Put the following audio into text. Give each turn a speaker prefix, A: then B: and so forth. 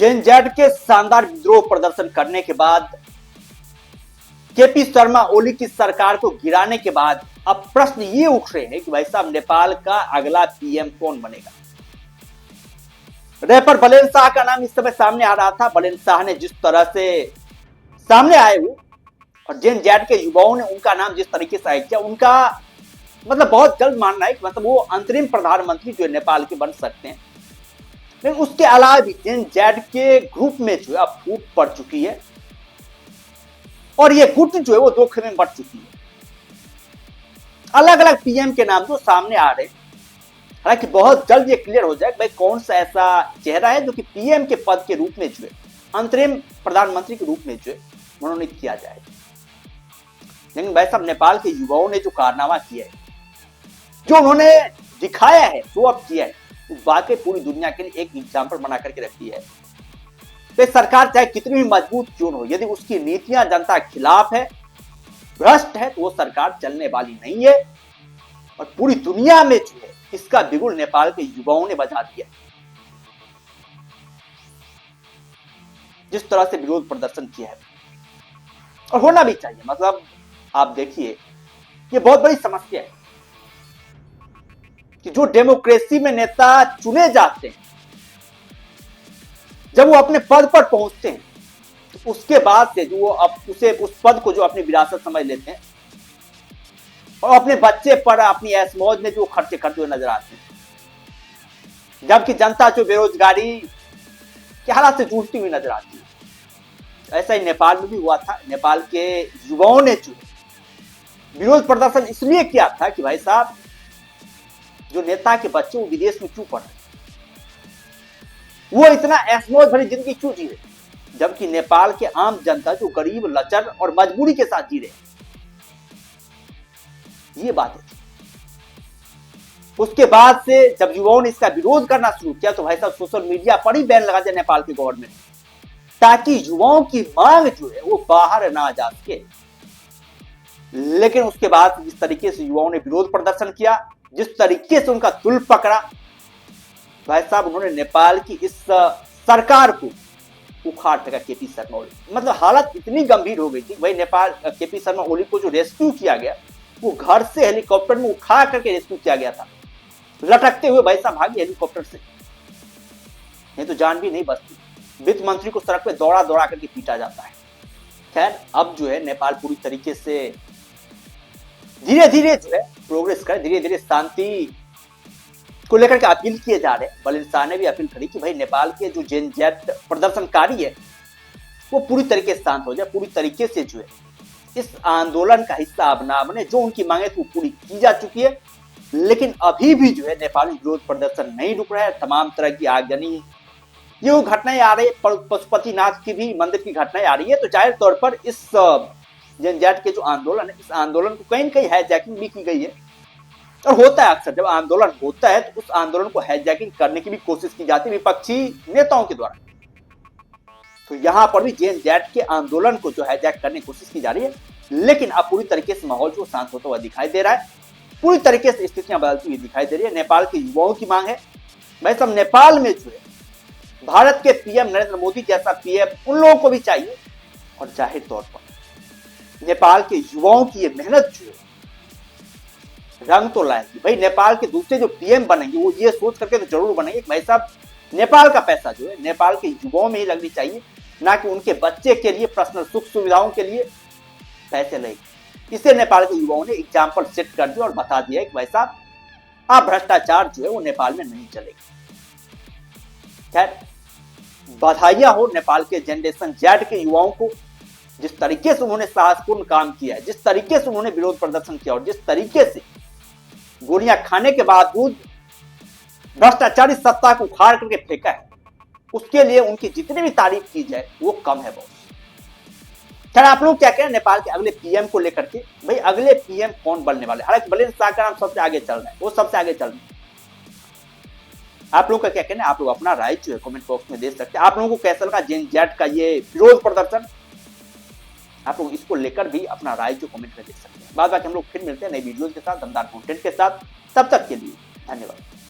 A: जेनजेड के शानदार विद्रोह प्रदर्शन करने के बाद, केपी शर्मा ओली की सरकार को गिराने के बाद अब प्रश्न ये उठ रहे हैं कि भाई साहब नेपाल का अगला पीएम कौन बनेगा। रैपर बलेन शाह का नाम इस समय सामने आ रहा था। बलेन शाह ने जिस तरह से सामने आए वो और जेनजेड के युवाओं ने उनका नाम जिस तरीके से आया किया, उनका मतलब बहुत जल्द मानना है कि मतलब वो अंतरिम प्रधानमंत्री जो नेपाल के बन सकते हैं। लेकिन उसके अलावा भी जेनजेड के ग्रुप में जो है अब फूट पड़ चुकी है और ये गुट जो है वो दो खेमे में बढ़ चुकी है। अलग अलग पीएम के नाम जो सामने आ रहे हैं, हालांकि बहुत जल्द ये क्लियर हो जाए भाई कौन सा ऐसा चेहरा है जो कि पीएम के पद के रूप में जो है, अंतरिम प्रधानमंत्री के रूप में जो है मनोनीत किया जाए। लेकिन भाई साहब नेपाल के युवाओं ने जो कारनामा किया है, जो उन्होंने दिखाया है, शो अप किया है, वाकई पूरी दुनिया के लिए एक एग्जाम्पल बना करके रखती है। तो सरकार चाहे कितनी भी मजबूत क्यों हो, यदि उसकी नीतियां जनता के खिलाफ है, भ्रष्ट है, तो वो सरकार चलने वाली नहीं है। और पूरी दुनिया में जो है इसका बिगुल नेपाल के युवाओं ने बजा दिया। जिस तरह से विरोध प्रदर्शन किया है, और होना भी चाहिए। मतलब आप देखिए, ये बहुत बड़ी समस्या है कि जो डेमोक्रेसी में नेता चुने जाते हैं, जब वो अपने पद पर पहुंचते हैं तो उसके बाद से जो वो उसे उस पद को जो अपनी विरासत समझ लेते हैं और अपने बच्चे पर अपनी ऐश मौज में जो खर्चे करते हुए नजर आते हैं, जबकि जनता जो बेरोजगारी के हालात से जूझती हुई नजर आती है। ऐसा ही नेपाल में भी हुआ था। नेपाल के युवाओं ने जो विरोध प्रदर्शन इसलिए किया था कि भाई साहब जो नेता के बच्चे वो विदेश में क्यों पढ़ रहे, वो इतना ऐशमौज भरी जिंदगी क्यों जी रहे, जबकि नेपाल के आम जनता जो गरीब, लचर और मजबूरी के साथ जी रहे। ये बात है। उसके बाद से जब युवाओं ने इसका विरोध करना शुरू किया तो भाई साहब सोशल मीडिया पर ही बैन लगा दिया नेपाल की गवर्नमेंट, ताकि युवाओं की मांग जो है वो बाहर ना जा सके। लेकिन उसके बाद जिस तरीके से युवाओं ने विरोध प्रदर्शन किया, जिस तरीके से उनका तुल पकड़ा, भाई साहब उन्होंने नेपाल की इस सरकार को उखाड़ फेंका। केपी शर्मा ओली, मतलब हालत इतनी गंभीर हो गई थी भाई, नेपाल केपी शर्मा ओली को जो रेस्क्यू किया गया, वो घर से हेलीकॉप्टर में उठा करके रेस्क्यू किया गया था। लटकते हुए भाई साहब भागे हेलीकॉप्टर से, नहीं तो जान भी नहीं बचती। वित्त मंत्री को सड़क पे दौड़ा दौड़ा करके पीटा जाता है। खैर अब जो है नेपाल पूरी तरीके से धीरे धीरे जो है प्रोग्रेस करे, धीरे धीरे शांति को लेकर के अपील किए जा रहे हैं। बलेन शाह ने भी अपील करी कि भाई नेपाल के जो जेनजेड प्रदर्शनकारी है वो पूरी तरीके से शांत हो जाए, पूरी तरीके से जो है इस आंदोलन का हिस्सा अब ना बने। जो उनकी मांगे वो पूरी की जा चुकी है, लेकिन अभी भी जो है नेपाली विरोध प्रदर्शन नहीं रुक रहा है। तमाम तरह की आगजनी, ये वो घटनाएं आ रही है, पशुपतिनाथ की भी मंदिर की घटनाएं आ रही है। तो जाहिर तौर पर इस जेनजेड के जो आंदोलन है, इस आंदोलन को कहीं न कहीं हाईजैकिंग भी की गई है। और होता है अक्सर जब आंदोलन होता है तो उस आंदोलन को हाईजैकिंग करने की भी कोशिश की जाती है विपक्षी नेताओं के द्वारा। तो यहां पर भी जेनजेड के आंदोलन को जो हाईजैक करने की कोशिश की जा रही है, लेकिन अब पूरी तरीके से माहौल जो शांत होता हुआ दिखाई दे रहा है, पूरी तरीके से स्थितियां बदलती हुई दिखाई दे रही है। नेपाल के युवाओं की मांग है भाई साहब नेपाल में जो है भारत के पीएम नरेंद्र मोदी जैसा पीएम उन लोगों को भी चाहिए। और जाहिर तौर पर नेपाल के युवाओं की ये मेहनत जो है रंग तो लाएगी। भाई नेपाल के दूसरे जो पीएम बनेंगे वो ये सोच करके तो जरूर बनेंगे भाई साहब नेपाल का पैसा जो है नेपाल के युवाओं में ही लगनी चाहिए, ना कि उनके बच्चे के लिए पर्सनल सुख सुविधाओं के लिए पैसे लगे। इससे नेपाल के युवाओं ने एग्जाम्पल सेट कर दिया और बता दिया कि भाई साहब आप भ्रष्टाचार जो है वो नेपाल में नहीं चलेगा। खैर बधाइयां हो नेपाल के जनरेशन जेड के युवाओं को, जिस तरीके से उन्होंने साहसपूर्ण काम किया है, जिस तरीके से उन्होंने विरोध प्रदर्शन किया और जिस तरीके से गोलियां खाने के बावजूद भ्रष्टाचारी सत्ता को उखाड़ करके फेंका है, उसके लिए उनकी जितनी भी तारीफ की जाए वो कम है बहुत। खैर आप लोग क्या कहें नेपाल के अगले पीएम को लेकर के, भाई अगले पीएम कौन बनने वाले? हालांकि बलेन शाह का नाम सबसे आगे चल रहा है, वो सबसे आगे चल रहा है। आप लोग का क्या कहना है? आप लोग अपना राय जो है कमेंट बॉक्स में दे सकते हैं। आप लोगों को कैसा लगा जेनजेड का ये विरोध प्रदर्शन? आप लोग इसको लेकर भी अपना राय जो कमेंट में दे सकते हैं। बाद बाकी हम लोग फिर मिलते हैं नई वीडियोज के साथ, दमदार कंटेंट के साथ। तब तक के लिए धन्यवाद।